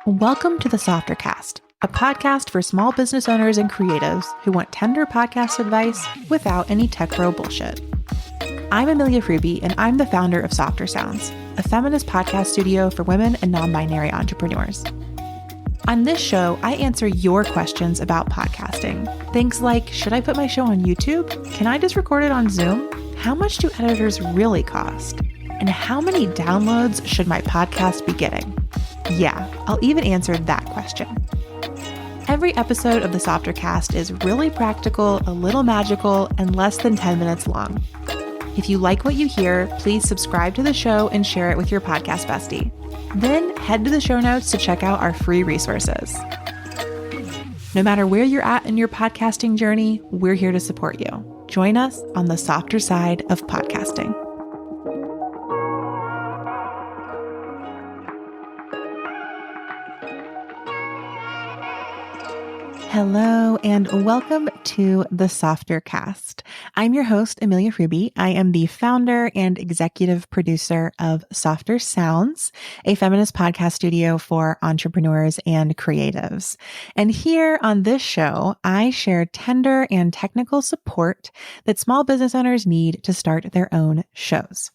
Welcome to the Softercast, a podcast for small business owners and creatives who want tender podcast advice without any tech bro bullshit. I'm Amelia Fruby, and I'm the founder of Softer Sounds, a feminist podcast studio for women and non-binary entrepreneurs. On this show, I answer your questions about podcasting. Things like, should I put my show on YouTube? Can I just record it on Zoom? How much do editors really cost? And how many downloads should my podcast be getting? Yeah, I'll even answer that question. Every episode of the Softercast is really practical, a little magical, and less than 10 minutes long. If you like what you hear, please subscribe to the show and share it with your podcast bestie. Then head to the show notes to check out our free resources. No matter where you're at in your podcasting journey, we're here to support you. Join us on the softer side of podcasting. Hello, and welcome to the Softercast. I'm your host, Amelia Fruby. I am the founder and executive producer of Softer Sounds, a feminist podcast studio for entrepreneurs and creatives. And here on this show, I share tender and technical support that small business owners need to start their own shows.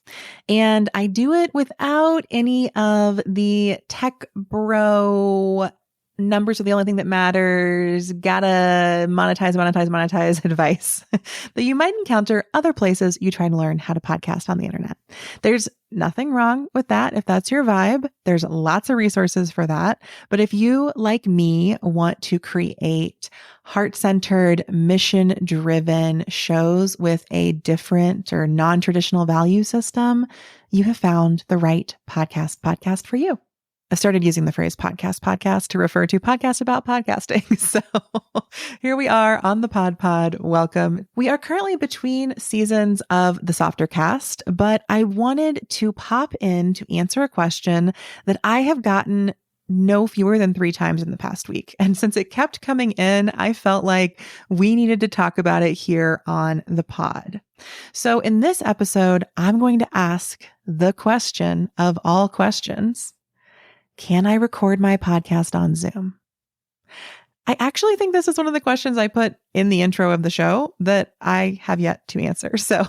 And I do it without any of the tech bro numbers are the only thing that matters, gotta monetize advice that you might encounter other places you try to learn how to podcast on the internet. There's nothing wrong with that. If that's your vibe, there's lots of resources for that. But if you, like me, want to create heart-centered, mission-driven shows with a different or non-traditional value system, you have found the right podcast for you. I started using the phrase podcast to refer to podcasts about podcasting. So here we are on the pod. Welcome. We are currently between seasons of the Softercast, but I wanted to pop in to answer a question that I have gotten no fewer than 3 times in the past week. And since it kept coming in, I felt like we needed to talk about it here on the pod. So in this episode, I'm going to ask the question of all questions. Can I record my podcast on Zoom? I actually think this is one of the questions I put in the intro of the show that I have yet to answer. So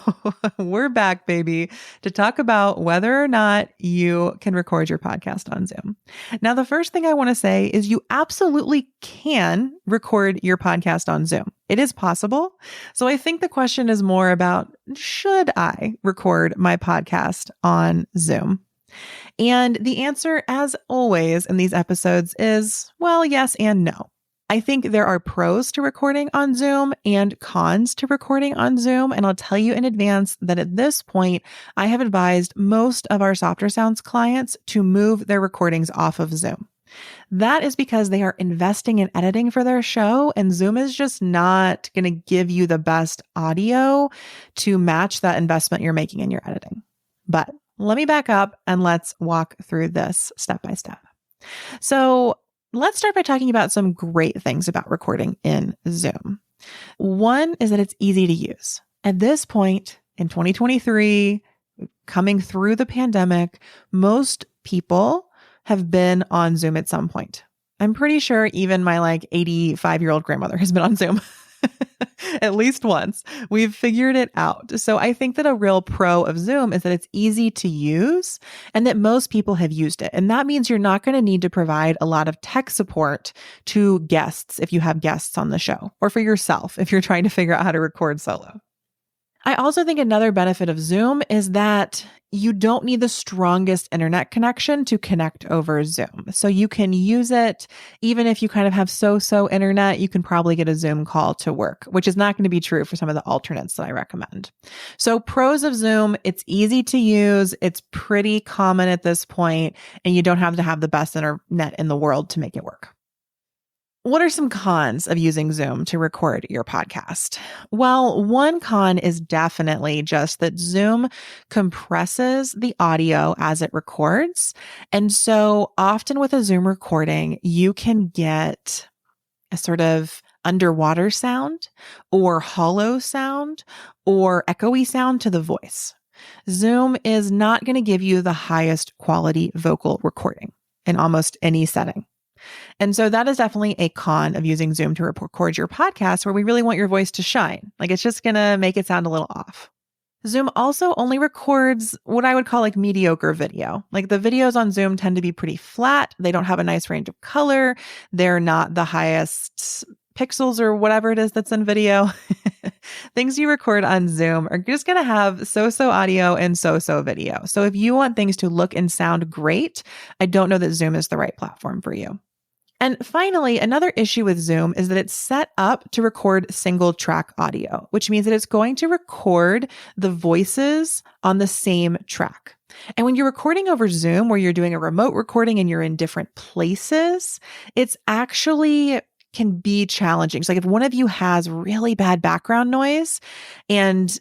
we're back, baby, to talk about whether or not you can record your podcast on Zoom. Now, the first thing I want to say is you absolutely can record your podcast on Zoom. It is possible. So I think the question is more about, should I record my podcast on Zoom? And the answer, as always in these episodes, is, well, yes and no. I think there are pros to recording on Zoom and cons to recording on Zoom. And I'll tell you in advance that at this point, I have advised most of our Softer Sounds clients to move their recordings off of Zoom. That is because they are investing in editing for their show, and Zoom is just not going to give you the best audio to match that investment you're making in your editing. But let me back up and let's walk through this step by step. So let's start by talking about some great things about recording in Zoom. One is that it's easy to use. At this point in 2023, coming through the pandemic, most people have been on Zoom at some point. I'm pretty sure even my 85-year-old grandmother has been on Zoom. At least once. We've figured it out. So I think that a real pro of Zoom is that it's easy to use and that most people have used it. And that means you're not going to need to provide a lot of tech support to guests if you have guests on the show, or for yourself if you're trying to figure out how to record solo. I also think another benefit of Zoom is that you don't need the strongest internet connection to connect over Zoom. So you can use it even if you kind of have so-so internet, you can probably get a Zoom call to work, which is not going to be true for some of the alternates that I recommend. So pros of Zoom, it's easy to use, it's pretty common at this point, and you don't have to have the best internet in the world to make it work. What are some cons of using Zoom to record your podcast? Well, one con is definitely just that Zoom compresses the audio as it records. And so often with a Zoom recording, you can get a sort of underwater sound or hollow sound or echoey sound to the voice. Zoom is not going to give you the highest quality vocal recording in almost any setting. And so that is definitely a con of using Zoom to record your podcast, where we really want your voice to shine. Like, it's just going to make it sound a little off. Zoom also only records what I would call like mediocre video. Like, the videos on Zoom tend to be pretty flat. They don't have a nice range of color. They're not the highest pixels or whatever it is that's in video. Things you record on Zoom are just going to have so-so audio and so-so video. So if you want things to look and sound great, I don't know that Zoom is the right platform for you. And finally, another issue with Zoom is that it's set up to record single track audio, which means that it's going to record the voices on the same track. And when you're recording over Zoom, where you're doing a remote recording and you're in different places, it's actually can be challenging. So like, if one of you has really bad background noise and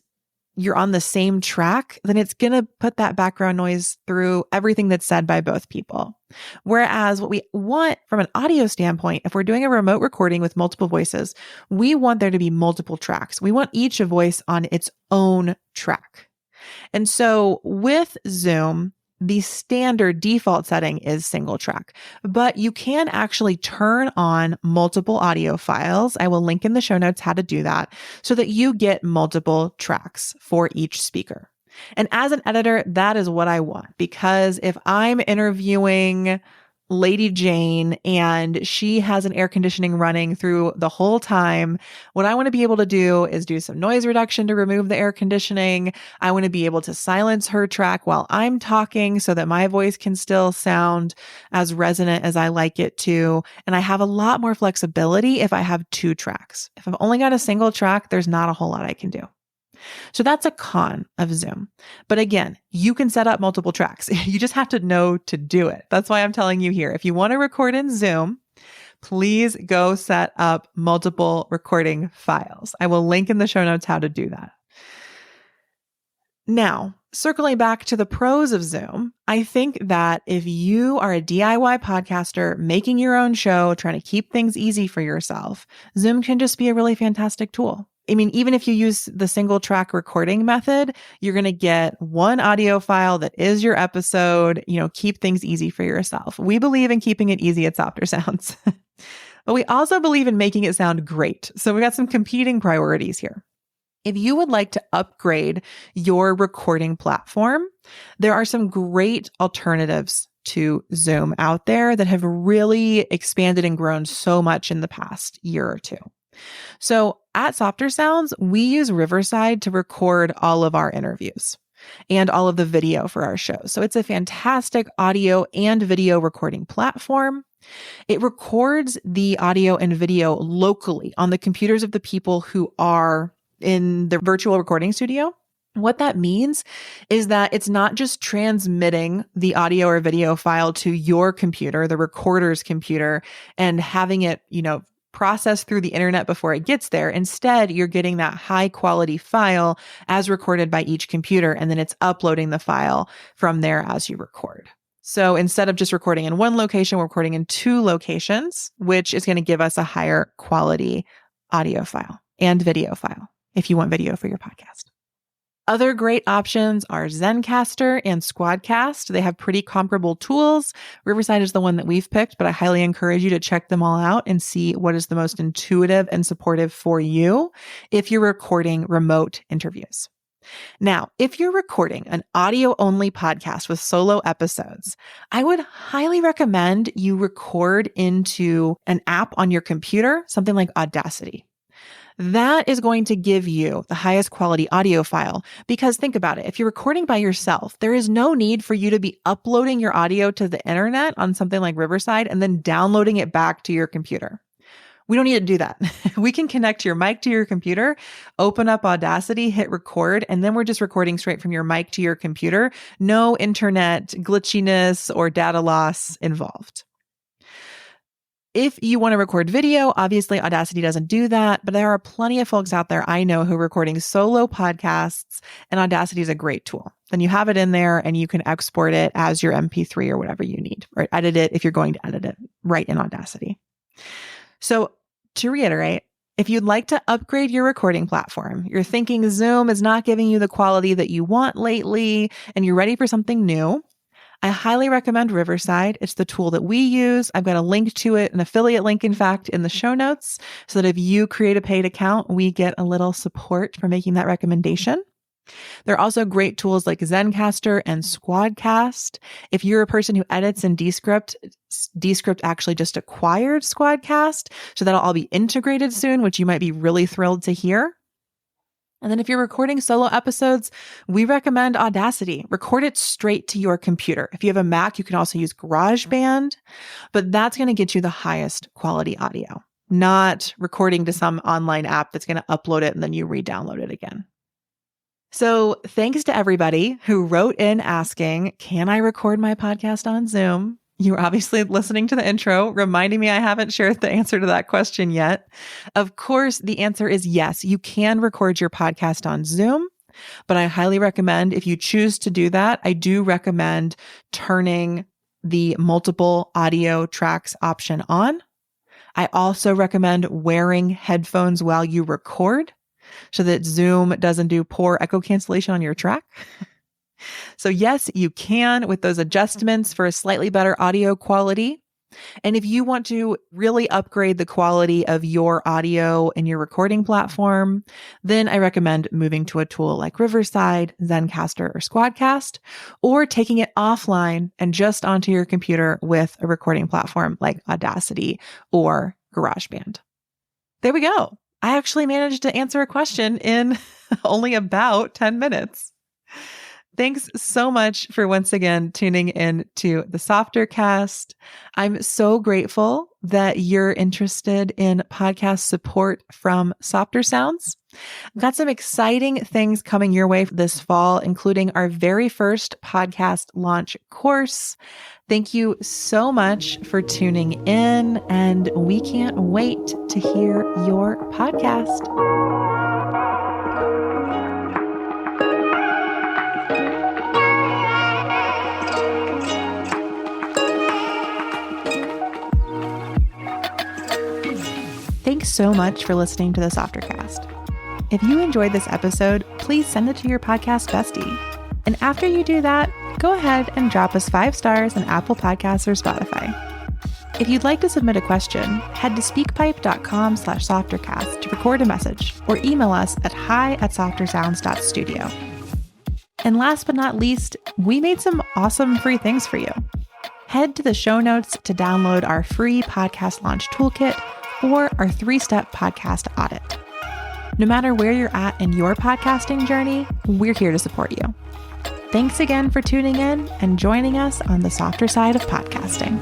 you're on the same track, then it's going to put that background noise through everything that's said by both people. Whereas what we want from an audio standpoint, if we're doing a remote recording with multiple voices, we want there to be multiple tracks. We want each voice on its own track. And so with Zoom, the standard default setting is single track, but you can actually turn on multiple audio files. I will link in the show notes how to do that so that you get multiple tracks for each speaker. And as an editor, that is what I want, because if I'm interviewing Lady Jane and she has an air conditioning running through the whole time, what I want to be able to do is do some noise reduction to remove the air conditioning. I want to be able to silence her track while I'm talking so that my voice can still sound as resonant as I like it to. And I have a lot more flexibility if I have two tracks. If I've only got a single track, there's not a whole lot I can do. So that's a con of Zoom. But again, you can set up multiple tracks. You just have to know to do it. That's why I'm telling you here. If you want to record in Zoom, please go set up multiple recording files. I will link in the show notes how to do that. Now, circling back to the pros of Zoom, I think that if you are a DIY podcaster making your own show, trying to keep things easy for yourself, Zoom can just be a really fantastic tool. I mean, even if you use the single track recording method, you're going to get one audio file that is your episode. Keep things easy for yourself. We believe in keeping it easy at Softer Sounds, but we also believe in making it sound great. So we've got some competing priorities here. If you would like to upgrade your recording platform, there are some great alternatives to Zoom out there that have really expanded and grown so much in the past year or two. So at Softer Sounds, we use Riverside to record all of our interviews and all of the video for our shows. So it's a fantastic audio and video recording platform. It records the audio and video locally on the computers of the people who are in the virtual recording studio. What that means is that it's not just transmitting the audio or video file to your computer, the recorder's computer, and having it, processed through the internet before it gets there. Instead, you're getting that high quality file as recorded by each computer, and then it's uploading the file from there as you record. So instead of just recording in one location, we're recording in two locations, which is going to give us a higher quality audio file and video file if you want video for your podcast. Other great options are Zencastr and Squadcast. They have pretty comparable tools. Riverside is the one that we've picked, but I highly encourage you to check them all out and see what is the most intuitive and supportive for you if you're recording remote interviews. Now, if you're recording an audio-only podcast with solo episodes, I would highly recommend you record into an app on your computer, something like Audacity. That is going to give you the highest quality audio file, because think about it. If you're recording by yourself, there is no need for you to be uploading your audio to the internet on something like Riverside and then downloading it back to your computer. We don't need to do that. We can connect your mic to your computer, open up Audacity, hit record, and then we're just recording straight from your mic to your computer. No internet glitchiness or data loss involved. If you want to record video, obviously Audacity doesn't do that, but there are plenty of folks out there I know who are recording solo podcasts, and Audacity is a great tool. Then you have it in there and you can export it as your MP3 or whatever you need, or edit it if you're going to edit it right in Audacity. So to reiterate, if you'd like to upgrade your recording platform, you're thinking Zoom is not giving you the quality that you want lately, and you're ready for something new, I highly recommend Riverside. It's the tool that we use. I've got a link to it, an affiliate link, in fact, in the show notes, so that if you create a paid account, we get a little support for making that recommendation. There are also great tools like Zencastr and Squadcast. If you're a person who edits in Descript actually just acquired Squadcast, so that'll all be integrated soon, which you might be really thrilled to hear. And then if you're recording solo episodes, we recommend Audacity. Record it straight to your computer. If you have a Mac, you can also use GarageBand, but that's going to get you the highest quality audio, not recording to some online app that's going to upload it and then you re-download it again. So thanks to everybody who wrote in asking, can I record my podcast on Zoom? You're obviously listening to the intro, reminding me I haven't shared the answer to that question yet. Of course, the answer is yes, you can record your podcast on Zoom, but I highly recommend, if you choose to do that, I do recommend turning the multiple audio tracks option on. I also recommend wearing headphones while you record so that Zoom doesn't do poor echo cancellation on your track. So yes, you can with those adjustments for a slightly better audio quality. And if you want to really upgrade the quality of your audio in your recording platform, then I recommend moving to a tool like Riverside, Zencastr, or Squadcast, or taking it offline and just onto your computer with a recording platform like Audacity or GarageBand. There we go. I actually managed to answer a question in only about 10 minutes. Thanks so much for once again tuning in to the Softercast. I'm so grateful that you're interested in podcast support from Softer Sounds. I've got some exciting things coming your way this fall, including our very first podcast launch course. Thank you so much for tuning in, and we can't wait to hear your podcast. Thanks so much for listening to the Softercast. If you enjoyed this episode, please send it to your podcast bestie. And after you do that, go ahead and drop us 5 stars on Apple Podcasts or Spotify. If you'd like to submit a question, head to speakpipe.com/softercast to record a message or email us at hi@softersounds.studio. And last but not least, we made some awesome free things for you. Head to the show notes to download our free podcast launch toolkit or our 3-step podcast audit. No matter where you're at in your podcasting journey, we're here to support you. Thanks again for tuning in and joining us on the softer side of podcasting.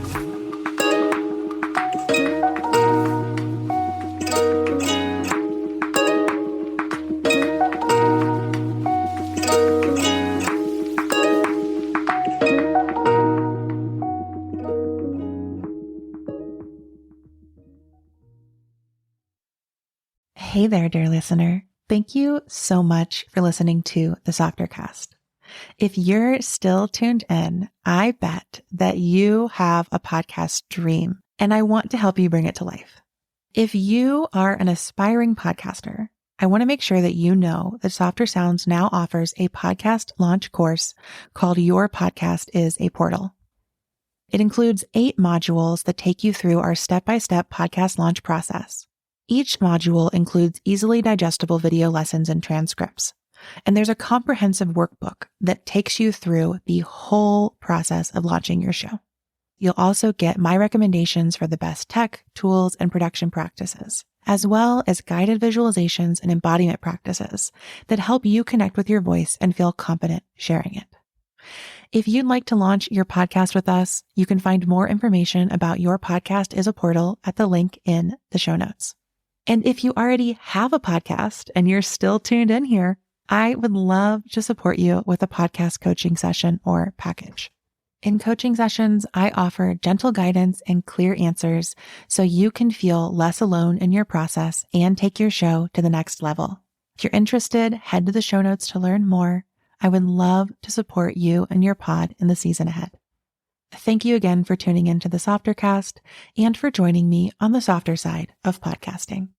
Hey there, dear listener. Thank you so much for listening to the Softercast. If you're still tuned in, I bet that you have a podcast dream, and I want to help you bring it to life. If you are an aspiring podcaster, I want to make sure that you know that Softer Sounds now offers a podcast launch course called Your Podcast is a Portal. It includes 8 modules that take you through our step-by-step podcast launch process. Each module includes easily digestible video lessons and transcripts. And there's a comprehensive workbook that takes you through the whole process of launching your show. You'll also get my recommendations for the best tech, tools, and production practices, as well as guided visualizations and embodiment practices that help you connect with your voice and feel confident sharing it. If you'd like to launch your podcast with us, you can find more information about Your Podcast is a Portal at the link in the show notes. And if you already have a podcast and you're still tuned in here, I would love to support you with a podcast coaching session or package. In coaching sessions, I offer gentle guidance and clear answers so you can feel less alone in your process and take your show to the next level. If you're interested, head to the show notes to learn more. I would love to support you and your pod in the season ahead. Thank you again for tuning into the Softercast and for joining me on the softer side of podcasting.